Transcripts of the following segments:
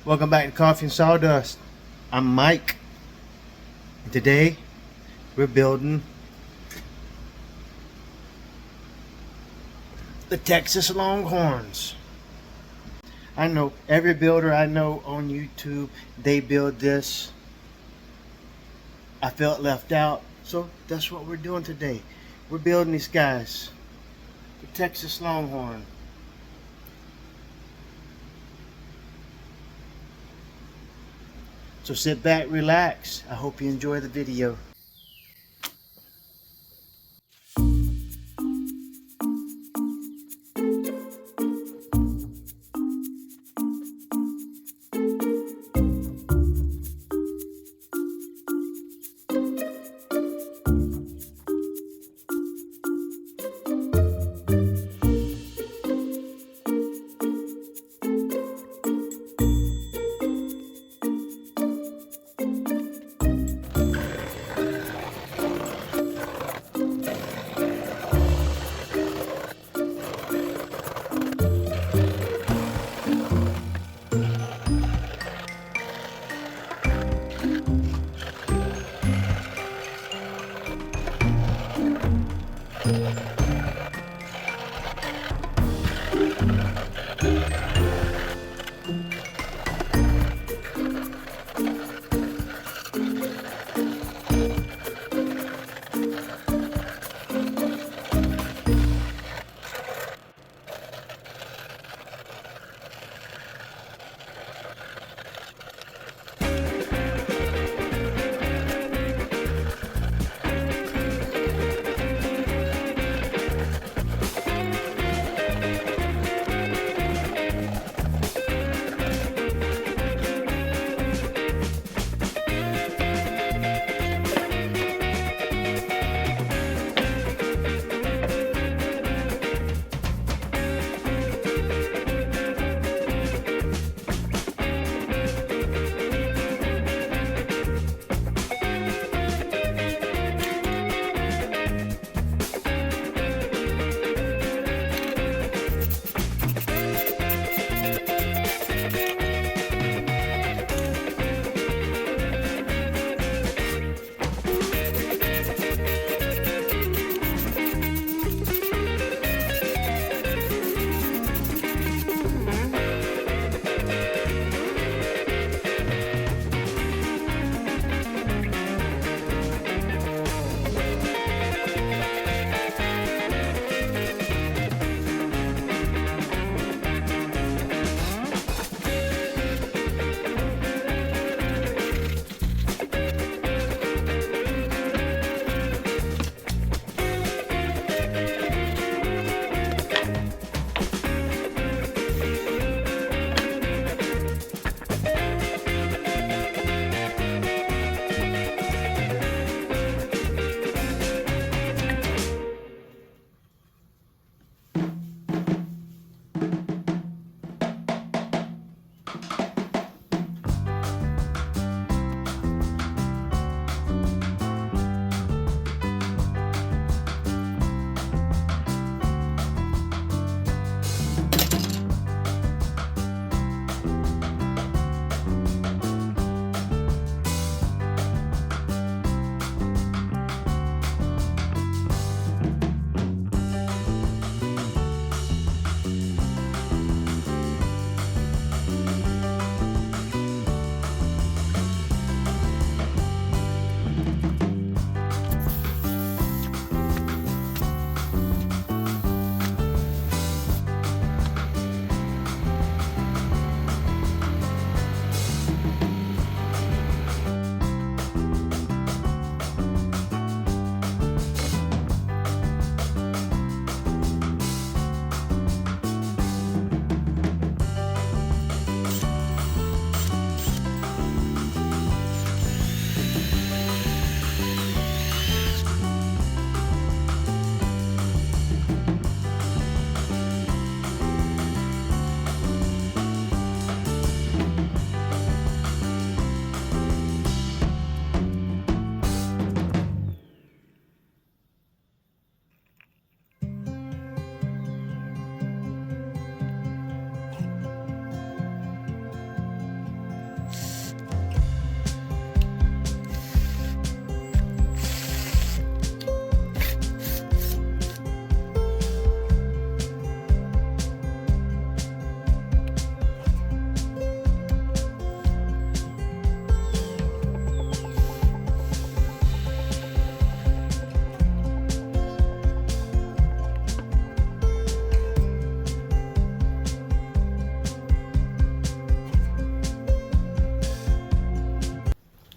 Welcome back to Coffee and Sawdust. I'm Mike. And today we're building the Texas Longhorns. I know every builder I know on YouTube, they build this. I felt left out, so that's what we're doing today. We're building these guys, the Texas Longhorn. So sit back, relax. I hope you enjoy the video.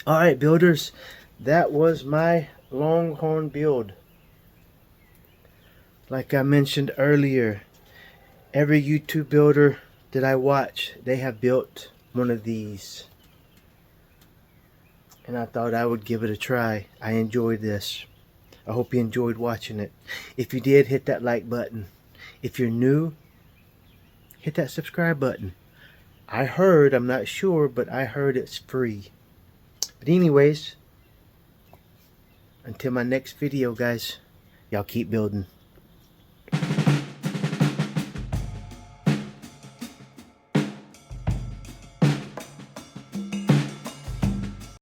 Alright, builders, that was my longhorn build. Like I mentioned earlier, every YouTube builder that I watch, they have built one of these. And I thought I would give it a try. I enjoyed this. I hope you enjoyed watching it. If you did, hit that like button. If you're new, hit that subscribe button. I heard, I'm not sure, but I heard it's free. But anyways, until my next video, guys, y'all keep building.